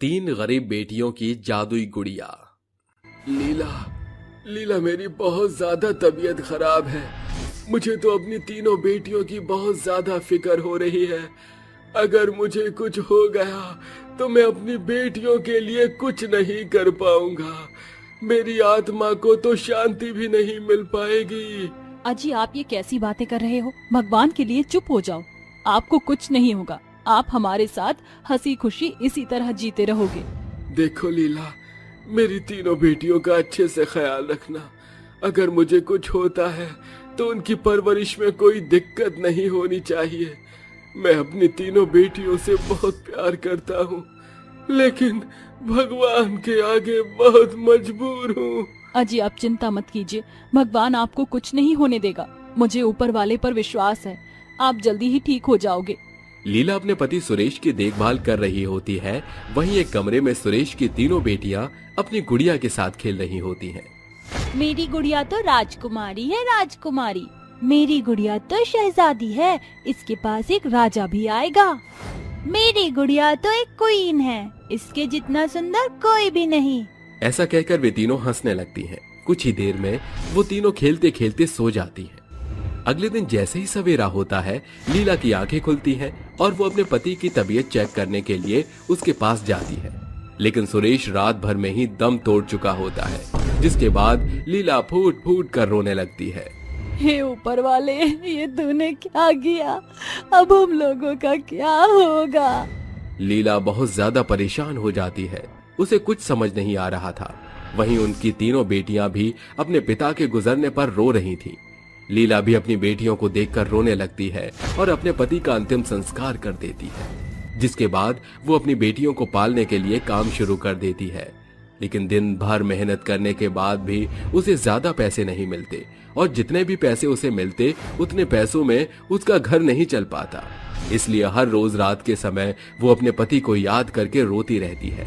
तीन गरीब बेटियों की जादुई गुड़िया। लीला, लीला मेरी बहुत ज्यादा तबीयत खराब है। मुझे तो अपनी तीनों बेटियों की बहुत ज्यादा फिक्र हो रही है। अगर मुझे कुछ हो गया तो मैं अपनी बेटियों के लिए कुछ नहीं कर पाऊंगा। मेरी आत्मा को तो शांति भी नहीं मिल पाएगी। अजी, आप ये कैसी बातें कर रहे हो? भगवान के लिए चुप हो जाओ। आपको कुछ नहीं होगा। आप हमारे साथ हंसी खुशी इसी तरह जीते रहोगे। देखो लीला, मेरी तीनों बेटियों का अच्छे से ख्याल रखना। अगर मुझे कुछ होता है तो उनकी परवरिश में कोई दिक्कत नहीं होनी चाहिए। मैं अपनी तीनों बेटियों से बहुत प्यार करता हूँ, लेकिन भगवान के आगे बहुत मजबूर हूँ। अजी, आप चिंता मत कीजिए, भगवान आपको कुछ नहीं होने देगा। मुझे ऊपर वाले पर विश्वास है, आप जल्दी ही ठीक हो जाओगे। लीला अपने पति सुरेश की देखभाल कर रही होती है। वहीं एक कमरे में सुरेश की तीनों बेटियां अपनी गुड़िया के साथ खेल रही होती हैं। मेरी गुड़िया तो राजकुमारी है, राजकुमारी। मेरी गुड़िया तो शहजादी है, इसके पास एक राजा भी आएगा। मेरी गुड़िया तो एक क्वीन है, इसके जितना सुंदर कोई भी नहीं। ऐसा कहकर वे तीनों हंसने लगती हैं। कुछ ही देर में वो तीनों खेलते खेलते सो जाती हैं। अगले दिन जैसे ही सवेरा होता है, लीला की आंखें खुलती हैं और वो अपने पति की तबीयत चेक करने के लिए उसके पास जाती है। लेकिन सुरेश रात भर में ही दम तोड़ चुका होता है, जिसके बाद लीला फूट फूट कर रोने लगती है। हे ऊपर वाले, ये तूने क्या किया? अब हम लोगों का क्या होगा? लीला बहुत ज्यादा परेशान हो जाती है। उसे कुछ समझ नहीं आ रहा था। वहीं उनकी तीनों बेटियां भी अपने पिता के गुजरने पर रो रही थीं। लीला भी अपनी बेटियों को देखकर रोने लगती है और अपने पति का अंतिम संस्कार कर देती है, जिसके बाद वो अपनी बेटियों को पालने के लिए काम शुरू कर देती है। लेकिन दिन भर मेहनत करने के बाद भी उसे ज्यादा पैसे नहीं मिलते और जितने भी पैसे उसे मिलते उतने पैसों में उसका घर नहीं चल पाता। इसलिए हर रोज रात के समय वो अपने पति को याद करके रोती रहती है।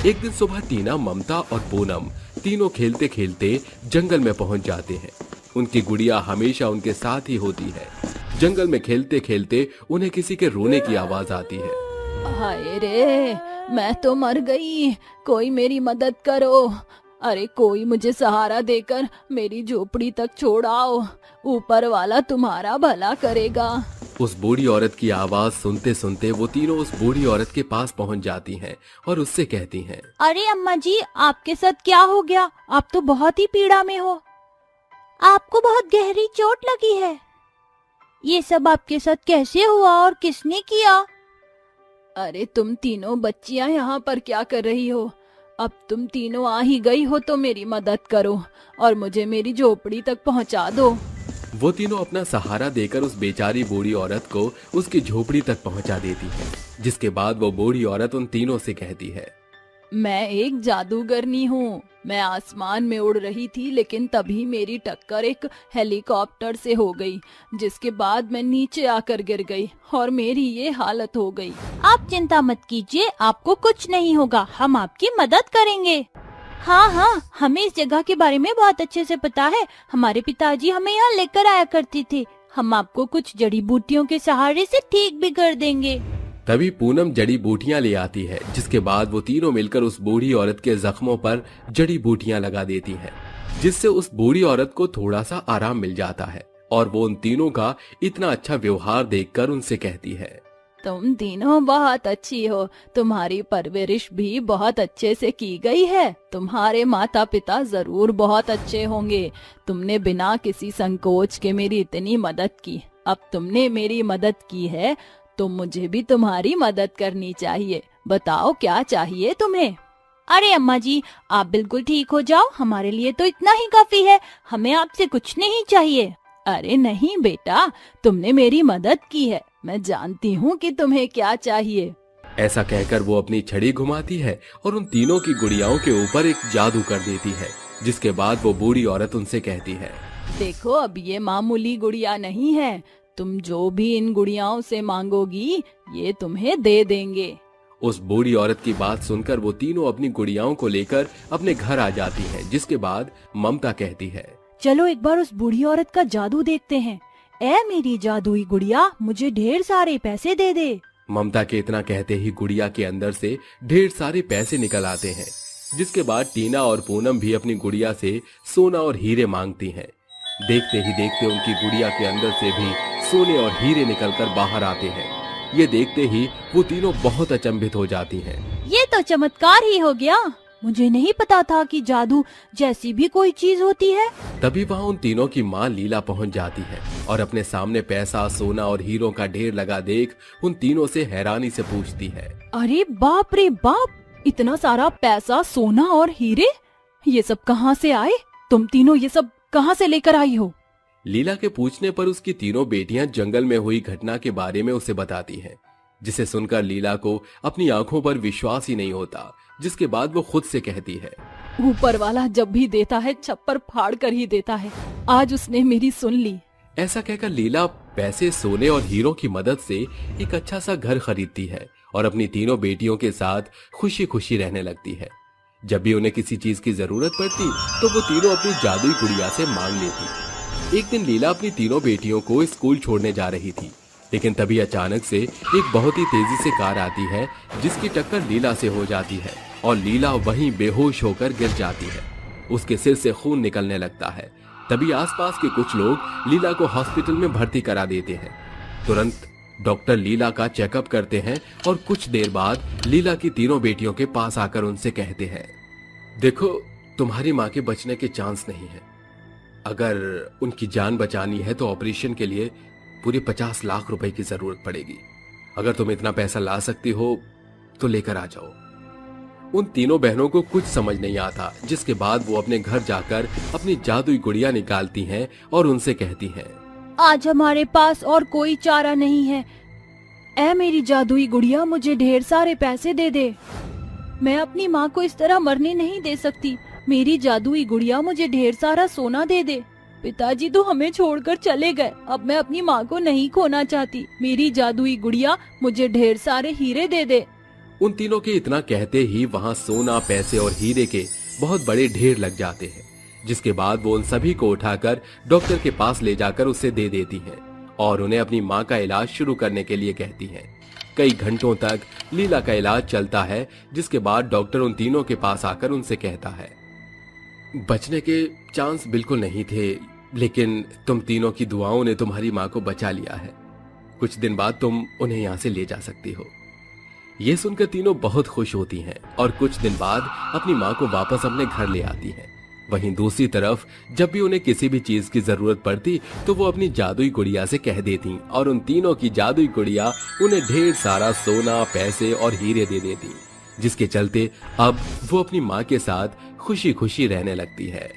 एक दिन सुबह टीना, ममता और पूनम तीनों खेलते खेलते जंगल में पहुंच जाते हैं। उनकी गुड़िया हमेशा उनके साथ ही होती है। जंगल में खेलते खेलते उन्हें किसी के रोने की आवाज आती है। हाय रे, मैं तो मर गई, कोई मेरी मदद करो। अरे कोई मुझे सहारा देकर मेरी झोपड़ी तक छोड़ाओ, ऊपर वाला तुम्हारा भला करेगा। उस बूढ़ी औरत की आवाज सुनते सुनते वो तीनों उस बूढ़ी औरत के पास पहुंच जाती हैं और उससे कहती हैं, अरे अम्मा जी, आपके साथ क्या हो गया? आप तो बहुत ही पीड़ा में हो। आपको बहुत गहरी चोट लगी है। ये सब आपके साथ कैसे हुआ और किसने किया? अरे तुम तीनों बच्चियां यहाँ पर क्या कर रही हो? अब तुम तीनों आ ही गई हो तो मेरी मदद करो और मुझे मेरी झोपड़ी तक पहुँचा दो। वो तीनों अपना सहारा देकर उस बेचारी बूढ़ी औरत को उसकी झोपड़ी तक पहुंचा देती है, जिसके बाद वो बूढ़ी औरत उन तीनों से कहती है, मैं एक जादूगरनी हूँ। मैं आसमान में उड़ रही थी, लेकिन तभी मेरी टक्कर एक हेलीकॉप्टर से हो गई, जिसके बाद मैं नीचे आकर गिर गई और मेरी ये हालत हो गई। आप चिंता मत कीजिए, आपको कुछ नहीं होगा, हम आपकी मदद करेंगे। हाँ हाँ, हमें इस जगह के बारे में बहुत अच्छे से पता है। हमारे पिताजी हमें यहाँ लेकर आया करते थे। हम आपको कुछ जड़ी बूटियों के सहारे से ठीक भी कर देंगे। तभी पूनम जड़ी बूटियां ले आती है, जिसके बाद वो तीनों मिलकर उस बूढ़ी औरत के जख्मों पर जड़ी बूटियां लगा देती हैं, जिससे उस बूढ़ी औरत को थोड़ा सा आराम मिल जाता है। और वो उन तीनों का इतना अच्छा व्यवहार देखकर उनसे कहती है, तुम तीनों बहुत अच्छी हो, तुम्हारी परवरिश भी बहुत अच्छे से की गई है। तुम्हारे माता पिता जरूर बहुत अच्छे होंगे। तुमने बिना किसी संकोच के मेरी इतनी मदद की। अब तुमने मेरी मदद की है तो मुझे भी तुम्हारी मदद करनी चाहिए। बताओ क्या चाहिए तुम्हें? अरे अम्मा जी, आप बिल्कुल ठीक हो जाओ, हमारे लिए तो इतना ही काफी है। हमें आपसे कुछ नहीं चाहिए। अरे नहीं बेटा, तुमने मेरी मदद की है, मैं जानती हूँ कि तुम्हें क्या चाहिए। ऐसा कहकर वो अपनी छड़ी घुमाती है और उन तीनों की गुड़ियाओं के ऊपर एक जादू कर देती है, जिसके बाद वो बूढ़ी औरत उनसे कहती है, देखो अब ये मामूली गुड़िया नहीं है, तुम जो भी इन गुड़ियाओं से मांगोगी ये तुम्हें दे देंगे। उस बूढ़ी औरत की बात सुनकर वो तीनों अपनी गुड़ियाओं को लेकर अपने घर आ जाती हैं, जिसके बाद ममता कहती है, चलो एक बार उस बूढ़ी औरत का जादू देखते हैं। ए मेरी जादुई गुड़िया, मुझे ढेर सारे पैसे दे दे। ममता के इतना कहते ही गुड़िया के अंदर से ढेर सारे पैसे निकल आते हैं, जिसके बाद टीना और पूनम भी अपनी गुड़िया से सोना और हीरे मांगती हैं। देखते ही देखते उनकी गुड़िया के अंदर से भी सोने और हीरे निकलकर बाहर आते हैं। ये देखते ही वो तीनों बहुत अचंभित हो जाती हैं। ये तो चमत्कार ही हो गया। मुझे नहीं पता था कि जादू जैसी भी कोई चीज होती है। तभी वहाँ उन तीनों की माँ लीला पहुँच जाती है और अपने सामने पैसा, सोना और हीरों का ढेर लगा देख उन तीनों से हैरानी से पूछती है, अरे बाप रे बाप, इतना सारा पैसा, सोना और हीरे, ये सब कहाँ से आए? तुम तीनों ये सब कहाँ से लेकर आई हो? लीला के पूछने पर उसकी तीनों बेटियां जंगल में हुई घटना के बारे में उसे बताती हैं, जिसे सुनकर लीला को अपनी आंखों पर विश्वास ही नहीं होता, जिसके बाद वो खुद से कहती है, ऊपर वाला जब भी देता है छप्पर फाड़ कर ही देता है। आज उसने मेरी सुन ली। ऐसा कहकर लीला पैसे, सोने और हीरों की मदद से एक अच्छा सा घर खरीदती है और अपनी तीनों बेटियों के साथ खुशी खुशी रहने लगती है। जब भी उन्हें किसी चीज की जरूरत पड़ती तो वो तीनों अपनी जादुई गुड़िया से मांग लेती। एक दिन लीला अपनी तीनों बेटियों को स्कूल छोड़ने जा रही थी, लेकिन तभी अचानक से एक बहुत ही तेजी से कार आती है, जिसकी टक्कर लीला से हो जाती है और लीला वहीं बेहोश होकर गिर जाती है। उसके सिर से खून निकलने लगता है। तभी आसपास के कुछ लोग लीला को हॉस्पिटल में भर्ती करा देते हैं। तुरंत डॉक्टर लीला का चेकअप करते हैं और कुछ देर बाद लीला की तीनों बेटियों के पास आकर उनसे कहते हैं, देखो, तुम्हारी माँ के बचने के चांस नहीं है। अगर उनकी जान बचानी है तो ऑपरेशन के लिए पूरे 50 लाख रुपए की जरूरत पड़ेगी। अगर तुम इतना पैसा ला सकती हो तो लेकर आ जाओ। उन तीनों बहनों को कुछ समझ नहीं आता, जिसके बाद वो अपने घर जाकर अपनी जादुई गुड़िया निकालती हैं और उनसे कहती हैं, आज हमारे पास और कोई चारा नहीं है। ऐ मेरी जादुई गुड़िया, मुझे ढेर सारे पैसे दे दे। मैं अपनी माँ को इस तरह मरने नहीं दे सकती। मेरी जादुई गुड़िया मुझे ढेर सारा सोना दे दे। पिताजी तो हमें छोड़कर चले गए, अब मैं अपनी माँ को नहीं खोना चाहती। मेरी जादुई गुड़िया मुझे ढेर सारे हीरे दे दे। उन तीनों के इतना कहते ही वहाँ सोना, पैसे और हीरे के बहुत बड़े ढेर लग जाते हैं, जिसके बाद वो उन सभी को उठाकर डॉक्टर के पास ले जाकर उसे दे देती हैं और उन्हें अपनी माँ का इलाज शुरू करने के लिए कहती हैं। कई घंटों तक लीला का इलाज चलता है, जिसके बाद डॉक्टर उन तीनों के पास आकर उनसे कहता है, बचने के चांस बिल्कुल नहीं थे, लेकिन तुम तीनों की दुआओं ने तुम्हारी माँ को बचा लिया है। कुछ दिन बाद तुम उन्हें यहाँ से ले जा सकती हो। ये सुनकर तीनों बहुत खुश होती हैं और कुछ दिन बाद अपनी माँ को वापस अपने घर ले आती हैं। वहीं दूसरी तरफ जब भी उन्हें किसी भी चीज की जरूरत पड़ती तो वो अपनी जादुई गुड़िया से कह देती और उन तीनों की जादुई गुड़िया उन्हें ढेर सारा सोना, पैसे और हीरे दे देती, जिसके चलते अब वो अपनी माँ के साथ खुशी खुशी रहने लगती है।